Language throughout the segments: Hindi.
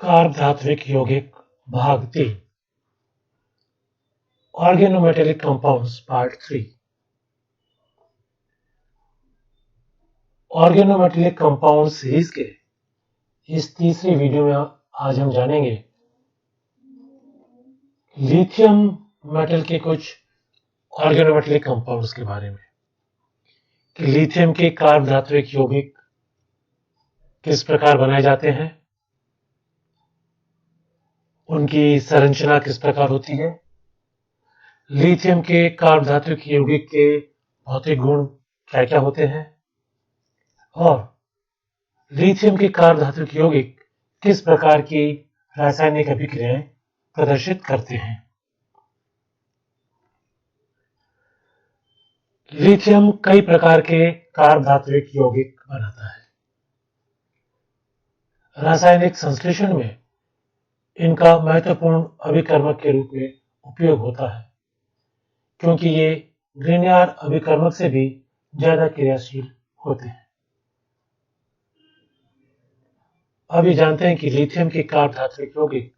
कार्ब धात्विक यौगिक भाग 3 organometallic compounds part 3। Organometallic compound series के इस तीसरी वीडियो में आज हम जानेंगे लिथियम मेटल के कुछ ऑर्गेनोमेटेलिक कंपाउंड्स के बारे में कि लिथियम के कार्ब धात्विक यौगिक किस प्रकार बनाए जाते हैं, उनकी संरचना किस प्रकार होती है, लिथियम के कार्ब धात्विक यौगिक के भौतिक गुण क्या क्या होते हैं और लिथियम के कार्ब धात्विक यौगिक किस प्रकार की रासायनिक अभिक्रियाएं प्रदर्शित करते हैं। लिथियम कई प्रकार के कार्ब धात्विक यौगिक बनाता है। रासायनिक संश्लेषण में इनका महत्वपूर्ण अभिकर्मक के रूप में उपयोग होता है, क्योंकि ये ग्रिग्नार्ड अभिकर्मक से भी ज्यादा क्रियाशील होते हैं। अभी जानते हैं कि लिथियम के कार्ब धात्विक यौगिक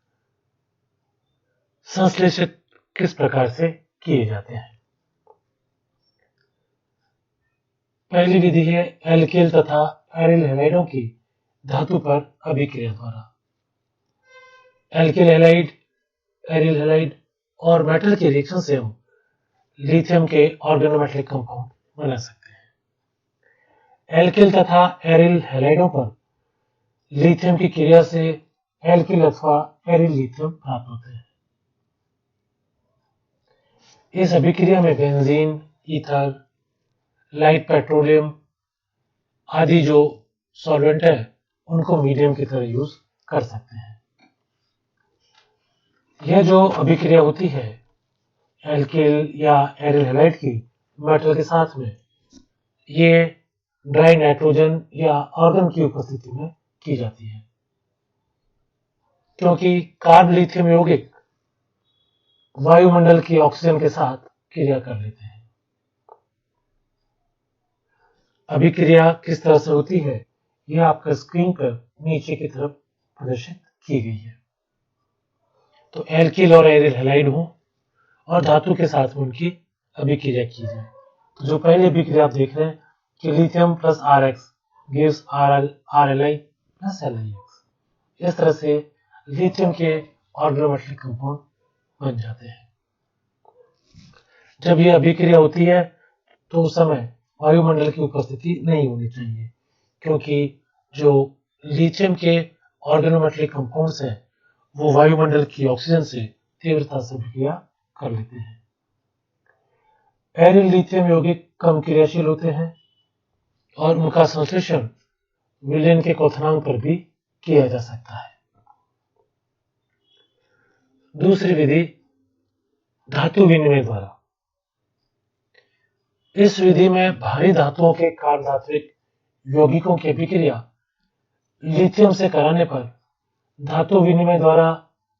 संश्लेषित किस प्रकार से किए जाते हैं। पहली विधि है एल्किल तथा एरिल हैलाइडों की धातु पर अभिक्रिया द्वारा। एल्किल हैलाइड, एरिल हैलाइड और मेटल के रिएक्शन से हम लिथियम के ऑर्गेनोमेटेलिक कंपाउंड बना सकते हैं। एल्किल तथा एरिल हैलाइडों पर लिथियम की क्रिया से एल्किल अथवा एरिल लिथियम प्राप्त होते हैं। इस अभिक्रिया में बेंजीन, ईथर, लाइट पेट्रोलियम आदि जो सॉल्वेंट है उनको मीडियम की तरह यूज कर सकते हैं। यह जो अभिक्रिया होती है एल्किल या एरिल हैलाइड की मेटल के साथ में, ये ड्राई नाइट्रोजन या आर्गन की उपस्थिति में की जाती है, क्योंकि कार्ब लिथियम यौगिक वायुमंडल की ऑक्सीजन के साथ क्रिया कर लेते हैं। अभिक्रिया किस तरह से होती है यह आपका स्क्रीन पर नीचे की तरफ प्रदर्शित की गई है। तो एल्किल और एरिल हैलाइड हो और धातु के साथ में उनकी अभिक्रिया की जाए। तो जो पहली अभिक्रिया आप देख रहे हैं कि lithium plus RX gives RLI plus LiX, इस तरह से लिथियम के ऑर्गेनोमेटेलिक कंपाउंड बन जाते हैं। जब यह अभिक्रिया होती है तो उस समय वायुमंडल की उपस्थिति नहीं होनी चाहिए, क्योंकि जो लिथियम के ऑर्गेनोमेटेलिक कंपाउंड्स हैं वो वायुमंडल की ऑक्सीजन से तीव्रता से अभिक्रिया कर लेते हैं। एरिल लिथियम यौगिक कम क्रियाशील होते हैं और उनका संश्लेषण विलेन के क्वथनांक पर भी किया जा सकता है। दूसरी विधि धातु विनिमय द्वारा। इस विधि में भारी धातुओं के कार्ब धात्विक यौगिकों की अभिक्रिया लिथियम से कराने पर धातु विनिमय द्वारा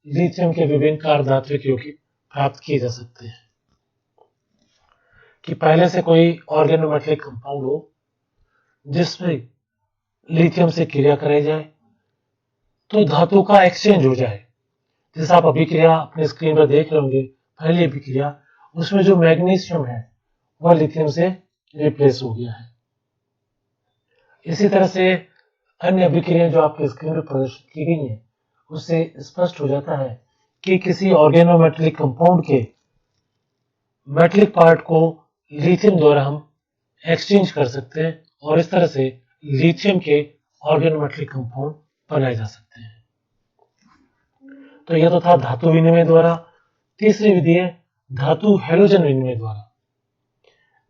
लिथियम के विभिन्न कार्ब धात्विक यौगिक प्राप्त किए जा सकते हैं। कि पहले से कोई ऑर्गेनोमेटेलिक कंपाउंड हो जिसमें लिथियम से क्रिया कराई जाए तो धातु का एक्सचेंज हो जाए। जैसे आप अभिक्रिया अपने स्क्रीन पर देख रहे होंगे, पहली अभिक्रिया उसमें जो मैग्नीशियम है वह लिथियम से रिप्लेस हो गया है। इसी तरह से अन्य अभिक्रियाएं जो आपके स्क्रीन पर प्रदर्शित की गई हैं उससे स्पष्ट हो जाता है कि किसी ऑर्गेनोमेटेलिक कंपाउंड के मेटेलिक पार्ट को लिथियम द्वारा हम एक्सचेंज कर सकते हैं और इस तरह से लिथियम के ऑर्गेनोमेटेलिक कंपाउंड बनाए जा सकते हैं। तो यह तो था धातु विनिमय द्वारा। तीसरी विधि है धातु हैलोजन विनिमय द्वारा।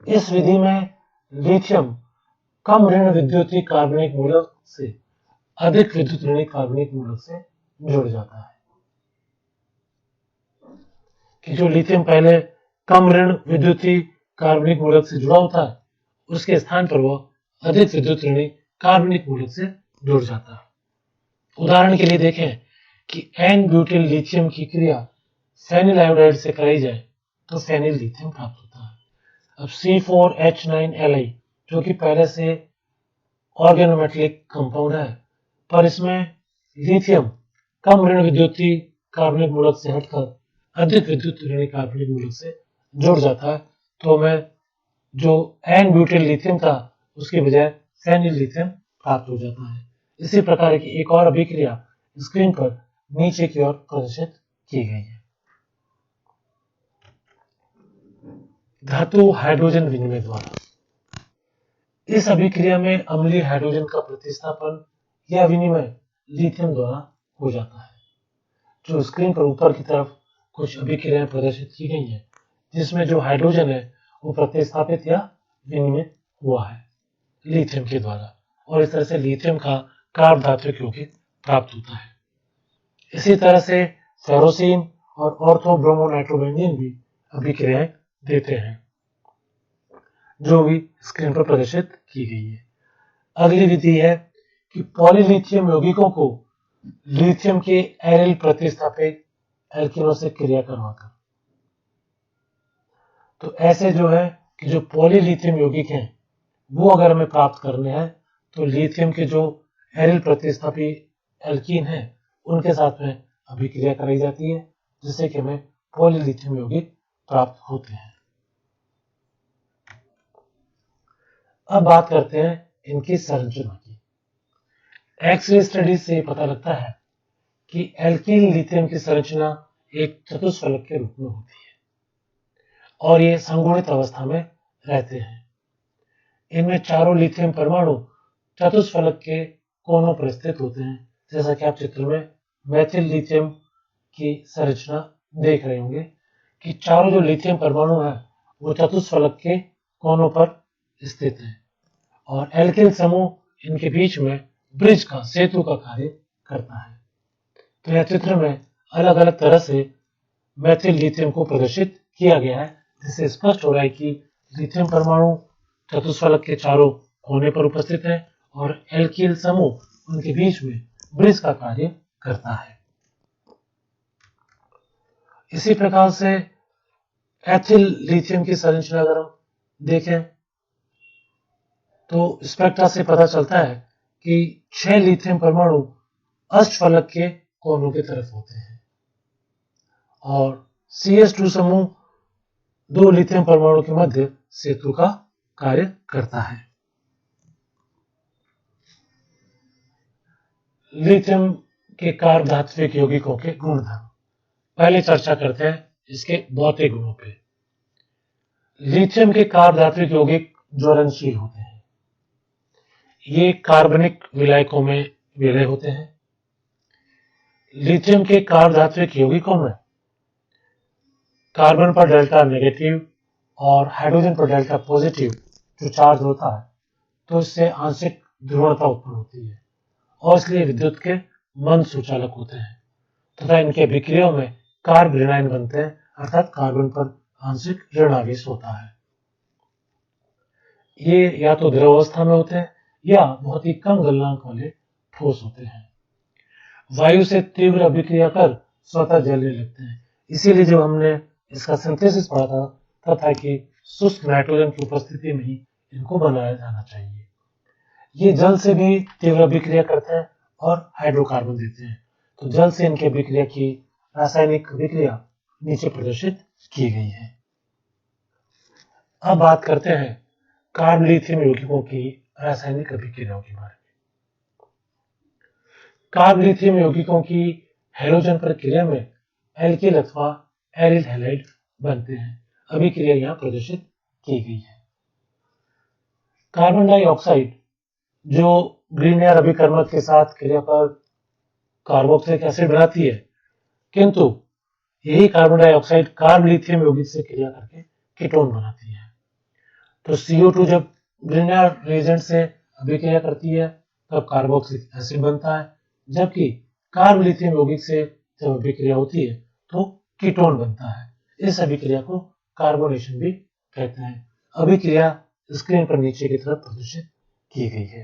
इस विधि में लिथियम कम ऋण विद्युतीय कार्बनिक मूलक से अधिक विद्युत ऋणी कार्बनिक मूलक से जुड़ जाता है। कि जो लिथियम पहले कम ऋण विद्युतीय कार्बनिक मूलक से जुड़ा होता है उसके स्थान पर वह अधिक विद्युत ऋणी कार्बनिक मूलक से जुड़ जाता है। उदाहरण के लिए देखें कि N ब्यूटिल लिथियम की क्रिया फेनिल आयोडाइड से कराई जाए तो फेनिल लिथियम प्राप्त होता है। अब C4H9Li जो कि पहले से ऑर्गेनोमेटेलिक कंपाउंड है पर इसमें लिथियम कम ऋण विद्युतीय कार्बनिक मूलक से हटकर अधिक विद्युत ऋणी कार्बनिक मूलक से जुड़ जाता है, तो हमें जो एन ब्यूटेल लिथियम था उसकी बजाय फेनिल लिथियम प्राप्त हो जाता है। इसी प्रकार की एक और अभिक्रिया स्क्रीन पर नीचे की ओर प्रदर्शित की गई है। धातु हाइड्रोजन विनिमय द्वारा इस अभिक्रिया में अम्लीय हाइड्रोजन का प्रतिस्थापन या विनिमय लिथियम द्वारा हो जाता है। जो स्क्रीन पर ऊपर की तरफ कुछ अभिक्रियाएं प्रदर्शित की गई हैं, जिसमें जो हाइड्रोजन है वो प्रतिस्थापित या विनिमय हुआ है लिथियम के द्वारा, और इस तरह से लिथियम का कार्ब धात्विक यौगिक प्राप्त होता है। इसी तरह से फेरोसिन और ऑर्थोब्रोमो नाइट्रोबेंजीन भी अभिक्रियाएं देते हैं, जो भी स्क्रीन पर प्रदर्शित की गई है। अगली विधि है कि पॉलीलिथियम यौगिकों को लिथियम के एरिल प्रतिस्थापित एल्किनों से क्रिया करवाकर। तो ऐसे जो है कि जो पॉलीलिथियम यौगिक हैं वो अगर हमें प्राप्त करने हैं तो लिथियम के जो एरिल प्रतिस्थापित एल्कीन है उनके साथ में अभिक्रिया कराई जाती है, जिससे कि हमें पॉलीलिथियम यौगिक प्राप्त होते हैं। अब बात करते हैं इनकी संरचना की। एक्स-रे स्टडी से पता लगता है कि एल्कीन लिथियम की संरचना एक चतुष्फलक के रूप में होती है और ये संगुणित अवस्था में रहते हैं। इनमें चारों लिथियम परमाणु चतुष्फलक के कोनों पर स्थित होते हैं, जैसा कि आप चित्र में मैथिल लिथियम की संरचना देख रहे होंगे कि चारों जो लिथियम परमाणु हैं वो चतुष्फलक के कोनों पर स्थित हैं और एल्किल समूह इनके बीच में ब्रिज का सेतु का कार्य करता है। तो यह चित्र में अलग अलग तरह से मैथिल लिथियम को प्रदर्शित किया गया है, जिससे स्पष्ट हो रहा है कि लिथियम परमाणु चतुष्फलक के चारों कोने पर उपस्थित है और एल्किल समूह उनके बीच में ब्रिज का कार्य करता है। इसी प्रकार से एथिल लिथियम की संरचना अगर हम देखें तो स्पेक्ट्रा से पता चलता है कि 6 लिथियम परमाणु अष्टफलक के कोनों की तरफ होते हैं और CH2 समूह 2 लिथियम परमाणु के मध्य सेतु का कार्य करता है। लिथियम के कार्ब धात्विक यौगिकों के गुणधर्म पहले चर्चा करते हैं इसके भौतिक गुणों पे। लिथियम के कार्ब धात्विक यौगिक ज्वलनशील होते हैं। ये कार्बनिक विलायकों में विलय होते हैं। लिथियम के कार्ब धात्विक यौगिकों में कार्बन पर डेल्टा नेगेटिव और हाइड्रोजन पर डेल्टा पॉजिटिव जो चार्ज होता है, तो इससे आंशिक ध्रुवणता उत्पन्न होती है और इसलिए विद्युत के मंद सुचालक होते हैं तथा इनके अभिक्रियाओं में कार्ब ऋणायन बनते हैं, अर्थात कार्बन पर आंशिक ऋणावेश होता है। ये या तो द्रव अवस्था में होते हैं या बहुत ही कम गलनांक वाले ठोस होते हैं। वायु से तीव्र अभिक्रिया कर स्वतः जलने लगते हैं। इसीलिए जब हमने इसका सिंथेसिस पढ़ा था तब था कि शुष्क नाइट्रोजन की उपस्थिति में ही इनको बनाया जाना चाहिए। ये जल से भी तीव्र अभिक्रिया करते हैं और हाइड्रोकार्बन देते हैं। तो जल से इनकी अभिक्रिया की रासायनिक अभिक्रिया नीचे प्रदर्शित की गई है। अब बात करते हैं कार्ब लिथियम यौगिकों की रासायनिक अभिक्रियाओं के बारे में। कार्ब लिथियम यौगिकों की हैलोजन पर क्रिया में एल्किल अथवा एरिल हैलाइड बनते हैं। अभिक्रिया यहाँ प्रदर्शित की गई है। कार्बन डाइऑक्साइड जो ग्रीनियर अभिकर्मक के साथ क्रिया कर कार्बोक्सिलिक एसिड बनाती है, किंतु यही कार्बन डाइऑक्साइड कार्ब लिथियम यौगिक से क्रिया करके कीटोन बनाती है। तो CO2 जब ग्रीनियर रिएजेंट से अभिक्रिया करती है तब कार्बोक्सिलिक एसिड बनता है, जबकि कार्ब लिथियम यौगिक से जब अभिक्रिया होती है तो कीटोन बनता है। इस अभिक्रिया को कार्बोनेशन भी कहते हैं। अभिक्रिया स्क्रीन पर नीचे की तरफ प्रदर्शित की गई है।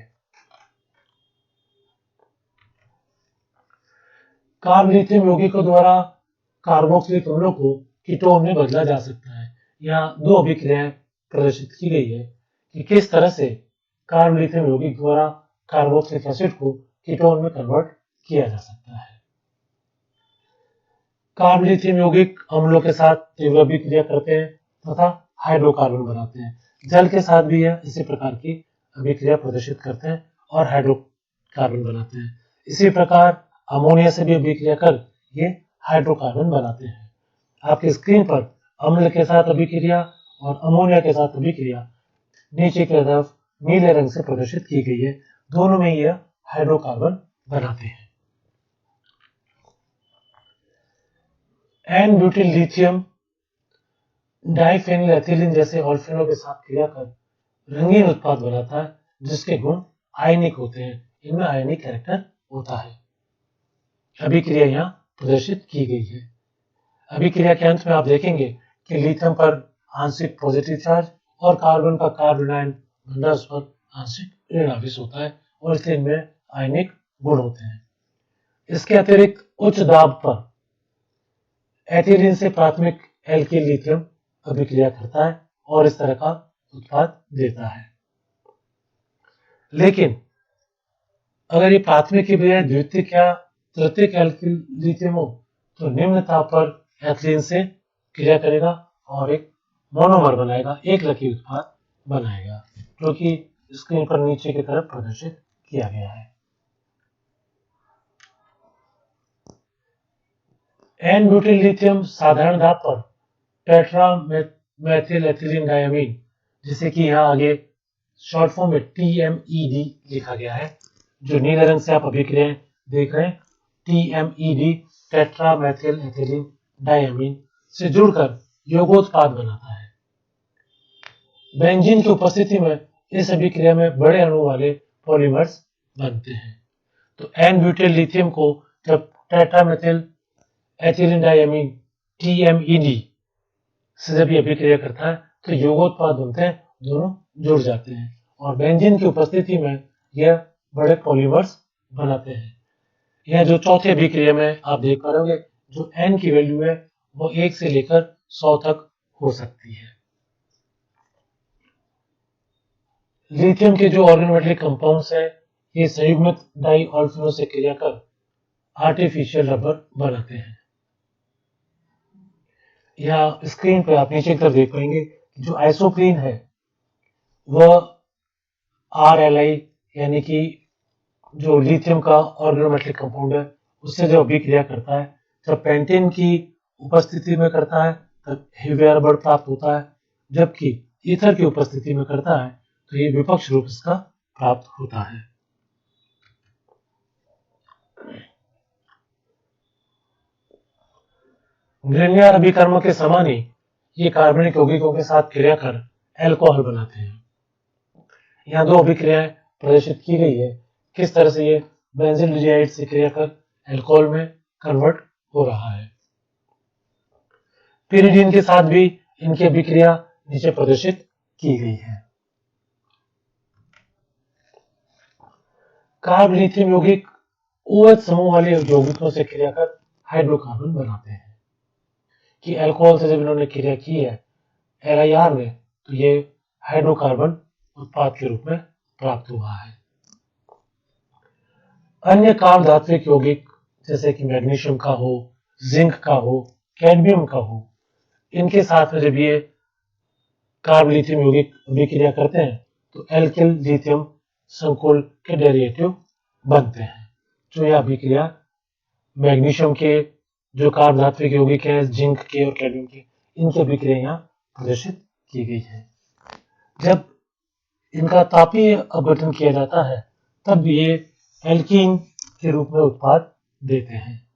कार्ब लिथियम यौगिकों द्वारा कार्बोक्सिलिक अम्लों को कीटोन में बदला जा सकता है। यहाँ दो अभिक्रियाएं प्रदर्शित की गई है कि किस तरह से कार्ब लिथियम यौगिक द्वारा कार्बोक्सिलिक एसिड को कीटोन में कन्वर्ट किया जा सकता है। कार्ब लिथियम यौगिक अम्लों के साथ तीव्र अभिक्रिया करते हैं तथा हाइड्रोकार्बन बनाते हैं। जल के साथ भी यह इसी प्रकार की अभिक्रिया प्रदर्शित करते हैं और हाइड्रोकार्बन बनाते हैं। इसी प्रकार अमोनिया से भी अभिक्रिया कर ये हाइड्रोकार्बन बनाते हैं। आपकी स्क्रीन पर अम्ल के साथ अभिक्रिया और अमोनिया के साथ अभिक्रिया नीचे की तरफ नीले रंग से प्रदर्शित की गई है। दोनों में यह हाइड्रोकार्बन बनाते हैं। N butyl lithium diphenyl ethylene जैसे ऑल्फिनों के साथ क्रिया कर रंगीन उत्पाद बनाता है जिसके गुण आयनिक होते हैं। इनमें आयनिक कैरेक्टर होता है। अभिक्रिया यहाँ प्रदर्शित की गई है। अभिक्रिया के अंत में आप देखेंगे कि लिथियम पर आंशिक पॉजिटिव चार्ज और कार्बन का कार्बन आयन बंधा उस पर आंशिक ऋणावेश होता है और इसलिए इनमें आयनिक गुण होते हैं। इसके अतिरिक्त उच्च दाब पर एथिलीन से प्राथमिक एल्किल लिथियम अभिक्रिया करता है और इस तरह का उत्पाद देता है। लेकिन अगर ये प्राथमिक की बजाय द्वितीयक या तृतीयक एल्किल लिथियम हो तो निम्न ताप पर एथिलीन से क्रिया करेगा और एक मोनोमर बनाएगा, एक लकी उत्पाद बनाएगा, जो कि स्क्रीन पर नीचे की तरफ प्रदर्शित किया गया है। एन ब्यूटिल लिथियम साधारण दाब पर टेट्रा मेथिल एथिलीन डायमीन, जिसे कि यहाँ आगे शॉर्ट फॉर्म में TMED लिखा गया है, जो नीले रंग से आप अभिक्रियाएं देख रहे हैं, TMED tetra methyl ethylene diamine से जुड़कर यौगोत्पाद बनाता है। बेंजीन की उपस्थिति में इस अभिक्रिया में बड़े अणु वाले पॉलीमर्स बनते हैं। तो एन ब्यूटिल लिथियम को जब टेट्रामेथिल एथिलीन डायमीन TMED से जब ये अभिक्रिया करता है तो यौगोत्पाद बनते हैं, दोनों जुड़ जाते हैं और बेंजीन की उपस्थिति में यह बड़े पॉलीमर्स बनाते हैं। यह जो चौथी अभिक्रिया में आप देख पा रहे होंगे, जो N की वैल्यू है वो 1 से लेकर 100 तक हो सकती है। लिथियम के जो ऑर्गेनोमेटेलिक कंपाउंड्स हैं, ये संयुग्मित डाई ऑल्फिनों से क्रिया कर आर्टिफिशियल रबर बनाते हैं। यहाँ स्क्रीन पर आप नीचे की तरफ देख पाएंगे जो आइसोप्रीन है वह RLI यानी कि जो लिथियम का ऑर्गेनोमेटेलिक कंपाउंड है उससे जो अभिक्रिया करता है, जब पेंटेन की उपस्थिति में करता है तब हेवियर रबर प्राप्त होता है, जबकि ईथर की उपस्थिति में करता है तो ये विपक्ष रूप इसका प्राप्त होता है। ग्रिग्नार्ड अभिकर्मक के समान ही ये कार्बनिक यौगिकों के साथ क्रिया कर अल्कोहल बनाते हैं। यहाँ दो अभिक्रियाएं प्रदर्शित की गई है, किस तरह से ये बेंजील्डिहाइड से क्रिया कर अल्कोहल में कन्वर्ट हो रहा है। पिरिडीन के साथ भी इनकी अभिक्रिया नीचे प्रदर्शित की गई है। कार्ब लिथियम यौगिक OH समूह वाले यौगिकों से क्रिया कर हाइड्रोकार्बन बनाते हैं। कि अल्कोहल से जब इन्होंने क्रिया की है LIR में तो ये हाइड्रोकार्बन उत्पाद के रूप में प्राप्त हुआ है। अन्य कार्ब धात्विक यौगिक जैसे कि मैग्नीशियम का हो, जिंक का हो, कैडमियम का हो, इनके साथ में जब ये कार्ब लिथियम यौगिक अभिक्रिया करते हैं तो एल्किल लिथियम संकुल के डेरिवेटिव बनते हैं। जो यह अभिक्रिया मैग्नीशियम के जो कार्ब धात्विक यौगिक है, जिंक के और कैडमियम के, इनकी अभिक्रिया यहाँ प्रदर्शित की गई है। जब इनका तापीय अपघटन किया जाता है तब ये एल्कीन के रूप में उत्पाद देते हैं।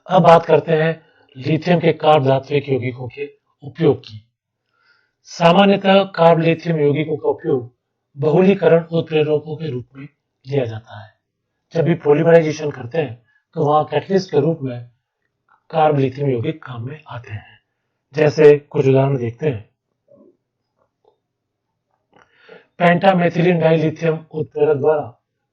अब बात करते हैं लिथियम के कार्ब धात्विक यौगिकों के उपयोग की। सामान्यतः कार्ब लिथियम यौगिकों का उपयोग बहुलीकरण उत्प्रेरकों के रूप में लिया जाता है। जब भी पॉलीमराइजेशन करते हैं तो वहां कैटलिस्ट के रूप में कार्ब लिथियम यौगिक काम में आते हैं। जैसे कुछ उदाहरण देखते हैं। पेंटामेथिलीन डाइलिथियम उत्प्रेरक द्वारा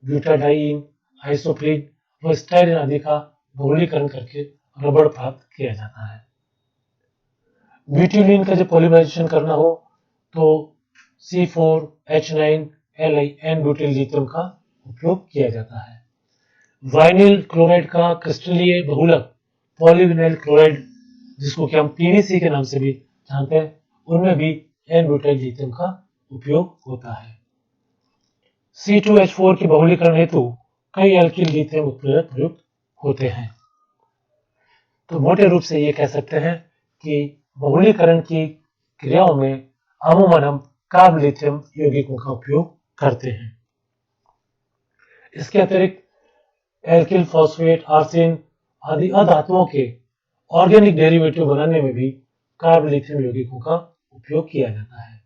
ब्यूटाडाइइन, आइसोप्रीन व स्टाइरिन आदि का बहुलीकरण करके रबड़ प्राप्त किया जाता है। ब्यूटिलीन का जब पॉलीमराइजेशन करना हो तो C4H9Li N ब्यूटिल लिथियम का उपयोग किया जाता है। वाइनिल क्लोराइड का क्रिस्टलीय बहुलक पॉलीविनाइल क्लोराइड, जिसको कि हम पीवीसी के नाम से भी जानते हैं, उनमें भी एन ब्यूटाइल लिथियम का उपयोग होता है। C2H4 के बहुलीकरण हेतु कई एल्किल लिथियम उत्प्रेरक प्रयुक्त होते हैं। तो मोटे रूप से ये कह सकते हैं कि बहुलीकरण की क्रियाओं में अमूमन हम कार्ब लिथियम यौगिकों का उपयोग करते हैं। इसके अतिरिक्त एल्किल फॉस्फेट, आर्सेन आदि अधातुओं के ऑर्गेनिक डेरिवेटिव बनाने में भी कार्ब लिथियम यौगिकों का उपयोग किया जाता है।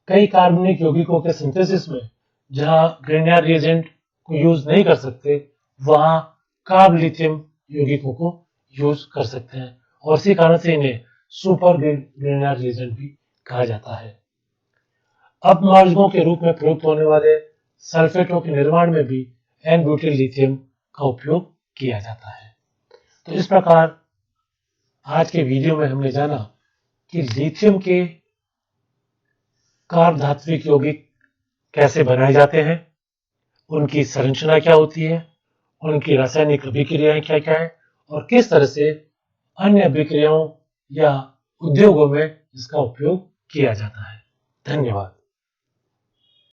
कई कार्बनिक यौगिकों के सिंथेसिस में जहां ग्रिग्नार्ड रिएजेंट को यूज नहीं कर सकते, वहां कार्ब लिथियम यौगिकों को यूज कर सकते हैं और इसी कारण से इन्हें सुपर ग्रिग्नार्ड रिएजेंट भी कहा जाता है। अपमार्जकों के रूप में प्रयुक्त होने वाले सल्फेटों के निर्माण में भी एन ब्यूटाइल लिथियम का उपयोग किया जाता है। तो इस प्रकार आज के वीडियो में हमने जाना कि लिथियम के कार्ब धात्विक यौगिक कैसे बनाए जाते हैं, उनकी संरचना क्या होती है, उनकी रासायनिक अभिक्रियाएं क्या क्या है और किस तरह से अन्य अभिक्रियाओं या उद्योगों में इसका उपयोग किया जाता है। धन्यवाद।